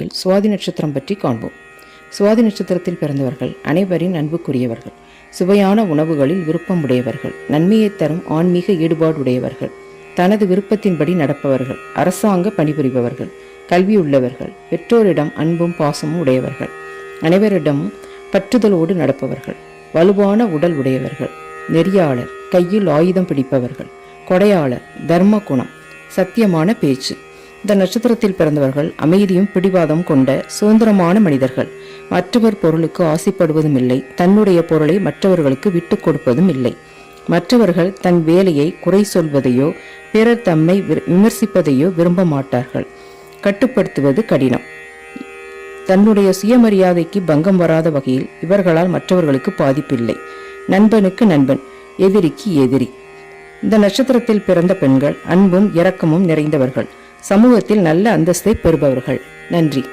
தலைப்பில் சுவாதி நட்சத்திரம் பற்றி காண்போம். சுவாதி நட்சத்திரத்தில் பிறந்தவர்கள் அனைவரின் அன்புக்குரியவர்கள், சுவையான உணவுகளில் விருப்பம் உடையவர்கள், நன்மையை தரும் ஆன்மீக ஈடுபாடு உடையவர்கள், தனது விருப்பத்தின்படி நடப்பவர்கள், அரசாங்க பணிபுரிபவர்கள், கல்வியுள்ளவர்கள், பெற்றோரிடம் அன்பும் பாசமும் உடையவர்கள், அனைவரிடமும் பற்றுதலோடு நடப்பவர்கள், வலுவான உடல் உடையவர்கள், நெறியாளர், கையில் ஆயுதம் பிடிப்பவர்கள், கொடையாளர், தர்ம குணம், சத்தியமான பேச்சு. இந்த நட்சத்திரத்தில் பிறந்தவர்கள் அமைதியும் பிடிவாதம் கொண்ட சுதந்திரமான மனிதர்கள். மற்றவர் பொருளுக்கு ஆசைப்படுவதும் இல்லை, தன்னுடைய பொருளை மற்றவர்களுக்கு விட்டு கொடுப்பதும் இல்லை. மற்றவர்கள் தன் வேலையை குறை சொல்வதையோ பிறர் தம்மை விமர்சிப்பதையோ விரும்ப மாட்டார்கள். கட்டுப்படுத்துவது கடினம். தன்னுடைய சுயமரியாதைக்கு பங்கம் வராத வகையில் இவர்களால் மற்றவர்களுக்கு பாதிப்பில்லை. நண்பனுக்கு நண்பன், எதிரிக்கு எதிரி. இந்த நட்சத்திரத்தில் பிறந்த பெண்கள் அன்பும் இரக்கமும் நிறைந்தவர்கள், சமூகத்தில் நல்ல அந்தஸ்தை பெறுபவர்கள். நன்றி.